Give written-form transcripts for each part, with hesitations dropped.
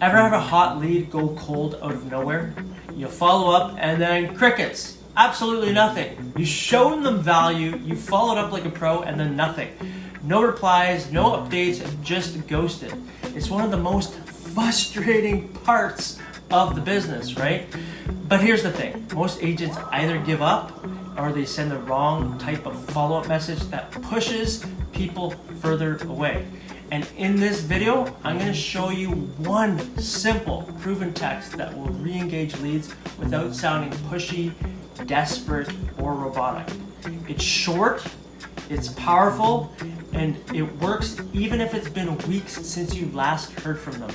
Ever have a hot lead go cold out of nowhere? You follow up and then crickets. Absolutely nothing. You shown them value, you followed up like a pro, and then nothing. No replies, no updates, just ghosted. It's one of the most frustrating parts of the business, right? But here's the thing. Most agents either give up or they send the wrong type of follow-up message that pushes people further away. And in this video, I'm going to show you one simple, proven text that will re-engage leads without sounding pushy, desperate, or robotic. It's short, it's powerful, and it works even if it's been weeks since you last heard from them.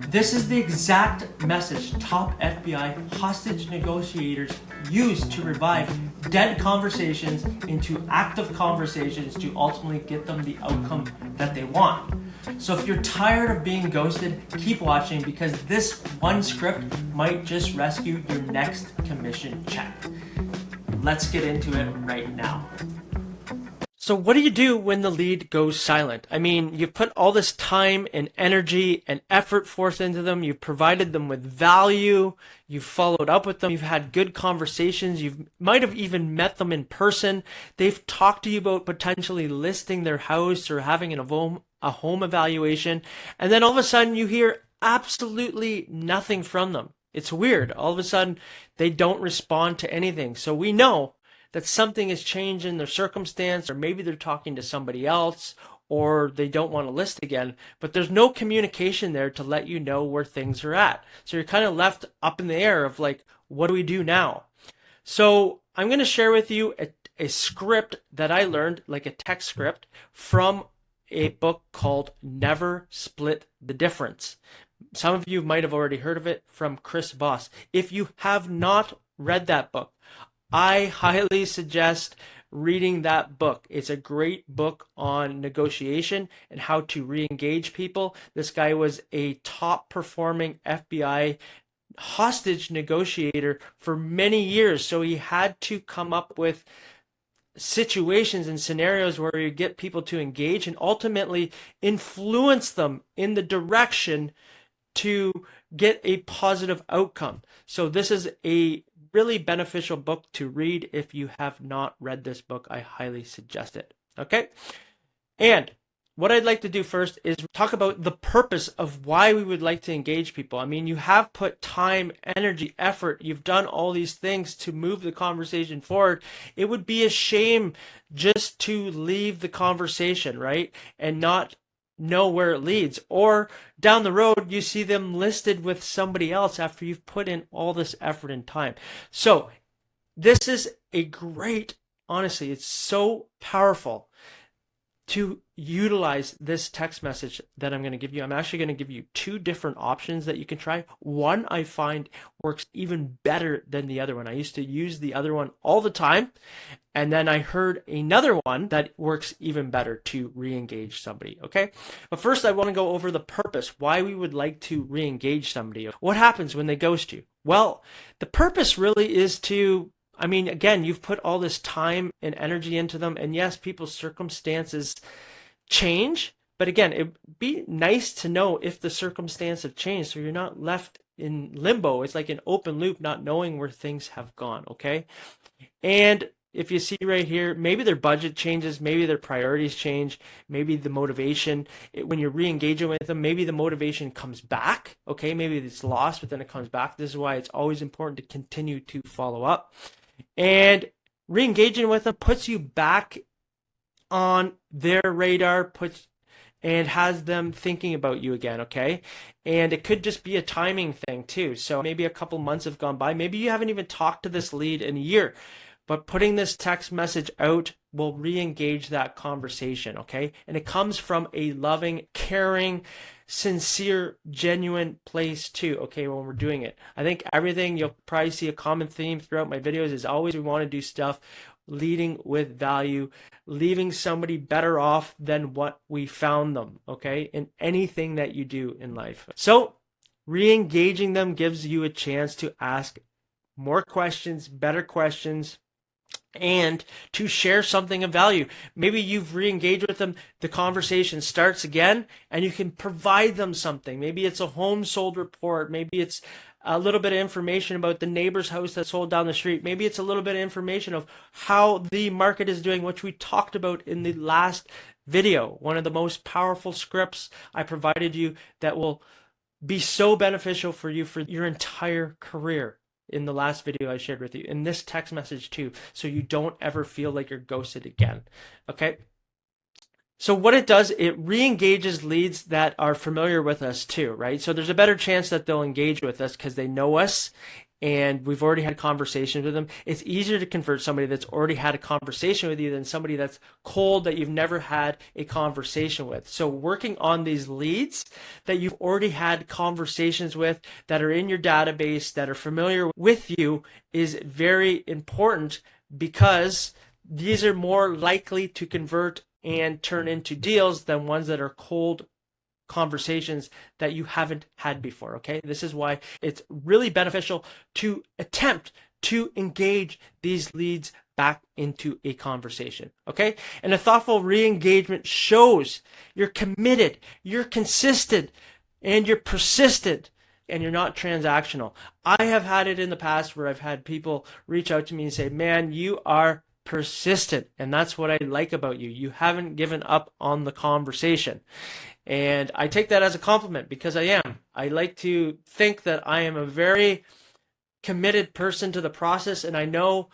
This is the exact message top FBI hostage negotiators use to revive dead conversations into active conversations to ultimately get them the outcome that they want. So if you're tired of being ghosted, keep watching because this one script might just rescue your next commission check. Let's get into it right now. So what do you do when the lead goes silent? I mean, you've put all this time and energy and effort forth into them. You've provided them with value. You've followed up with them. You've had good conversations. You might have even met them in person. They've talked to you about potentially listing their house or having a home evaluation. And then all of a sudden you hear absolutely nothing from them. It's weird. All of a sudden they don't respond to anything. So we know that something has changed in their circumstance, or maybe they're talking to somebody else, or they don't want to list again, but there's no communication there to let you know where things are at. So you're kind of left up in the air of like, what do we do now? So I'm going to share with you a script that I learned, like a text script, from a book called Never Split the Difference. Some of you might have already heard of it from Chris Voss. If you have not read that book, I highly suggest reading that book. It's a great book on negotiation and how to re-engage people. This guy was a top performing FBI hostage negotiator for many years, so he had to come up with situations and scenarios where you get people to engage and ultimately influence them in the direction to get a positive outcome. So this is a really beneficial book to read. If you have not read this book, I highly suggest it. Okay? And what I'd like to do first is talk about the purpose of why we would like to engage people. I mean, you have put time, energy, effort, you've done all these things to move the conversation forward. It would be a shame just to leave the conversation, right? And not know where it leads, or down the road you see them listed with somebody else after you've put in all this effort and time. So this is a great, honestly, it's so powerful to utilize this text message that I'm going to give you. I'm actually going to give you two different options that you can try. One I find works even better than the other one. I used to use the other one all the time, and then I heard another one that works even better to re-engage somebody, okay? But first I want to go over the purpose, why we would like to re-engage somebody. What happens when they ghost you? Well, the purpose really is to, I mean, again, you've put all this time and energy into them, and yes, people's circumstances change, but again, it'd be nice to know if the circumstance have changed so you're not left in limbo. It's like an open loop, not knowing where things have gone, okay? And if you see right here, maybe their budget changes, maybe their priorities change, maybe the motivation, when you're re-engaging with them, maybe the motivation comes back, okay? Maybe it's lost, but then it comes back. This is why it's always important to continue to follow up. And re-engaging with them puts you back on their radar, and has them thinking about you again, okay? And it could just be a timing thing too. So maybe a couple months have gone by. Maybe you haven't even talked to this lead in a year, but putting this text message out will re-engage that conversation, okay? And it comes from a loving, caring, sincere, genuine place too, okay, when we're doing it. I think everything, you'll probably see a common theme throughout my videos, is always we want to do stuff leading with value, leaving somebody better off than what we found them, okay, in anything that you do in life. So re-engaging them gives you a chance to ask more questions, better questions, and to share something of value. Maybe you've re-engaged with them, the conversation starts again, and you can provide them something. Maybe it's a home sold report, maybe it's a little bit of information about the neighbor's house that sold down the street. Maybe it's a little bit of information of how the market is doing, which we talked about in the last video. One of the most powerful scripts I provided you that will be so beneficial for you for your entire career in the last video I shared with you, in this text message too, so you don't ever feel like you're ghosted again. Okay? So what it does, it re-engages leads that are familiar with us too, right? So there's a better chance that they'll engage with us because they know us and we've already had conversations with them. It's easier to convert somebody that's already had a conversation with you than somebody that's cold that you've never had a conversation with. So working on these leads that you've already had conversations with, that are in your database, that are familiar with you, is very important because these are more likely to convert and turn into deals than ones that are cold conversations that you haven't had before. Okay, this is why it's really beneficial to attempt to engage these leads back into a conversation. Okay, and a thoughtful re-engagement shows you're committed, you're consistent, and you're persistent, and you're not transactional. I have had it in the past where I've had people reach out to me and say, man, you are persistent, and that's what I like about you. You haven't given up on the conversation. And I take that as a compliment because I am. I like to think that I am a very committed person to the process, and I know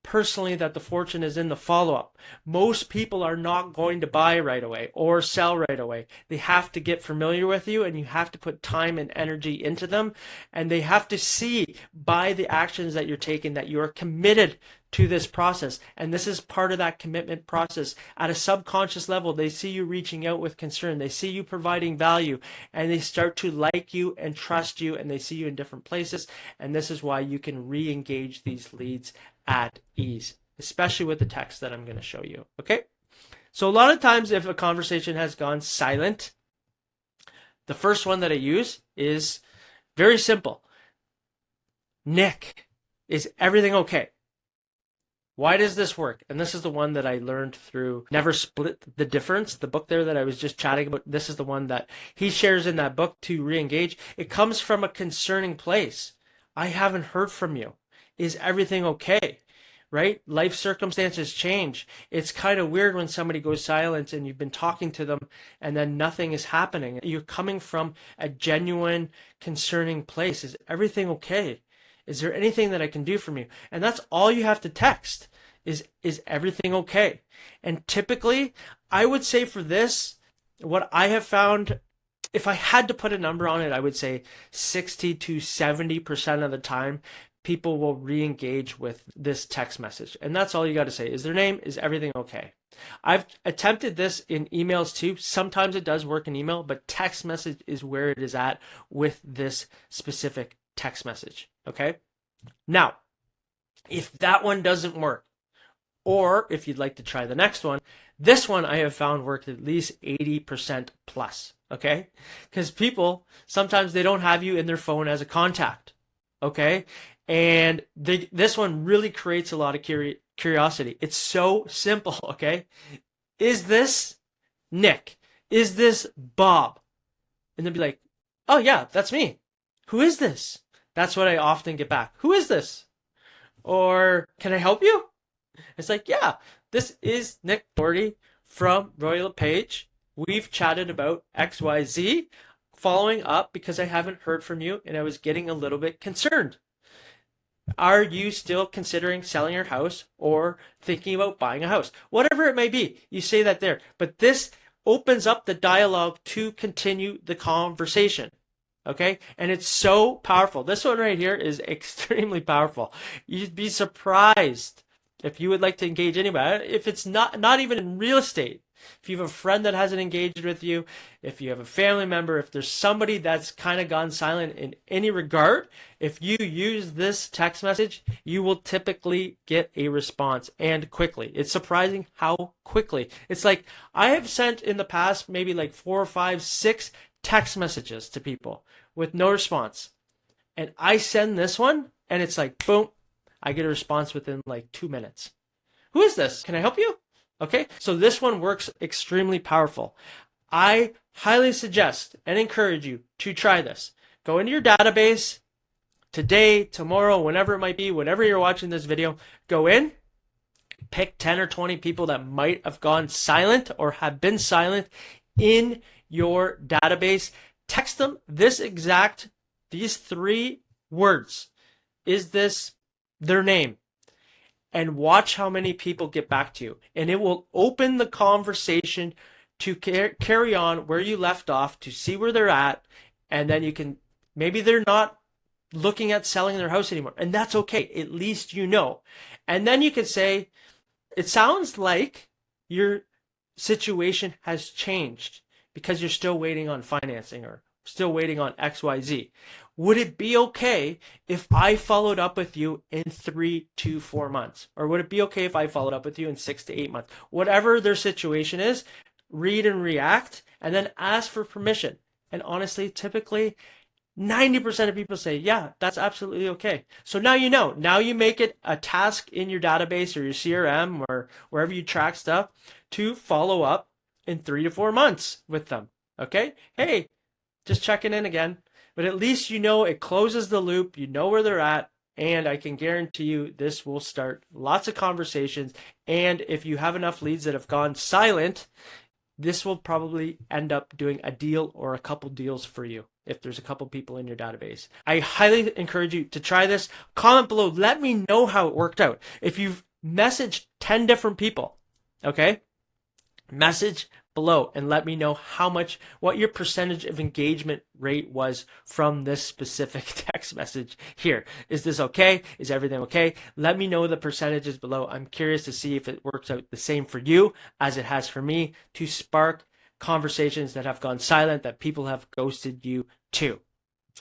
personally that the fortune is in the follow-up. Most people are not going to buy right away or sell right away. They have to get familiar with you, and you have to put time and energy into them, and they have to see by the actions that you're taking that you are committed to this process. And this is part of that commitment process. At a subconscious level, they see you reaching out with concern, they see you providing value, and they start to like you and trust you, and they see you in different places. And this is why you can re-engage these leads at ease, especially with the text that I'm going to show you. Okay, so a lot of times if a conversation has gone silent, the first one that I use is very simple. Nick, is everything okay? Why does this work? And this is the one that I learned through Never Split the Difference, the book there that I was just chatting about. This is the one that he shares in that book to re-engage. It comes from a concerning place. I haven't heard from you. Is everything okay? Right? Life circumstances change. It's kind of weird when somebody goes silent and you've been talking to them and then nothing is happening. You're coming from a genuine, concerning place. Is everything okay? Is there anything that I can do for you? And that's all you have to text is everything okay? And typically, I would say for this, what I have found, if I had to put a number on it, I would say 60 to 70% of the time, people will re-engage with this text message. And that's all you got to say. Is their name? Is everything okay? I've attempted this in emails too. Sometimes it does work in email, but text message is where it is at with this specific text message. Okay. Now, if that one doesn't work, or if you'd like to try the next one, this one I have found worked at least 80% plus. Okay. Because people, sometimes they don't have you in their phone as a contact. Okay. And this one really creates a lot of curiosity. It's so simple. Okay. Is this Nick? Is this Bob? And they'll be like, oh yeah, that's me. Who is this? That's what I often get back. Who is this? Or can I help you? It's like, yeah, this is Nick Doherty from Royal LePage. We've chatted about XYZ, following up because I haven't heard from you and I was getting a little bit concerned. Are you still considering selling your house or thinking about buying a house? Whatever it may be, you say that there. But this opens up the dialogue to continue the conversation. Okay, and it's so powerful. This one right here is extremely powerful. You'd be surprised if you would like to engage anybody. If it's not even in real estate, if you have a friend that hasn't engaged with you, if you have a family member, if there's somebody that's kind of gone silent in any regard, if you use this text message, you will typically get a response, and quickly. It's surprising how quickly. It's like I have sent in the past maybe like 4 or 5, 6 text messages to people with no response. And I send this one and it's like, boom, I get a response within like 2 minutes. Who is this? Can I help you? Okay, so this one works extremely powerful. I highly suggest and encourage you to try this. Go into your database today, tomorrow, whenever it might be, whenever you're watching this video, go in, pick 10 or 20 people that might have gone silent or have been silent in your database. Text them these 3 words. Is this their name? And watch how many people get back to you. And it will open the conversation to carry on where you left off, to see where they're at. And then you can, maybe they're not looking at selling their house anymore. And that's okay. At least you know. And then you can say, it sounds like your situation has changed because you're still waiting on financing or still waiting on XYZ. Would it be okay if I followed up with you in 3 to 4 months? Or would it be okay if I followed up with you in 6 to 8 months? Whatever their situation is, read and react, and then ask for permission. And honestly, typically, 90% of people say, yeah, that's absolutely okay. So now you know. Now you make it a task in your database or your CRM or wherever you track stuff to follow up in 3 to 4 months with them. Okay? Hey, just checking in again. But at least you know it closes the loop. You know where they're at. And I can guarantee you this will start lots of conversations. And if you have enough leads that have gone silent, this will probably end up doing a deal or a couple deals for you if there's a couple people in your database. I highly encourage you to try this. Comment below. Let me know how it worked out. If you've messaged 10 different people, okay, message below and let me know what your percentage of engagement rate was from this specific text message here. Is this okay? Is everything okay? Let me know the percentages below. I'm curious to see if it works out the same for you as it has for me to spark conversations that have gone silent, that people have ghosted you to.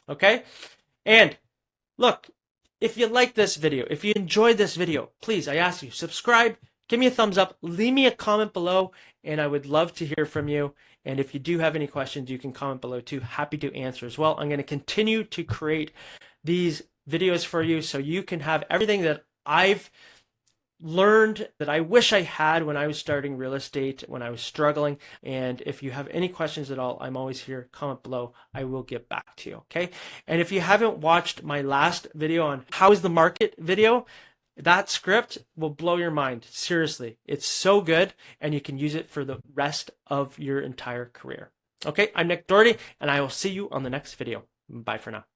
Okay? And look, if you like this video, if you enjoyed this video, please, I ask you, subscribe, give me a thumbs up, leave me a comment below, and I would love to hear from you. And if you do have any questions, you can comment below too. Happy to answer as well. I'm going to continue to create these videos for you so you can have everything that I've learned that I wish I had when I was starting real estate, when I was struggling. And if you have any questions at all, I'm always here. Comment below. I will get back to you. Okay. And if you haven't watched my last video on how is the market video, that script will blow your mind. Seriously. It's so good and you can use it for the rest of your entire career. Okay. I'm Nick Doherty and I will see you on the next video. Bye for now.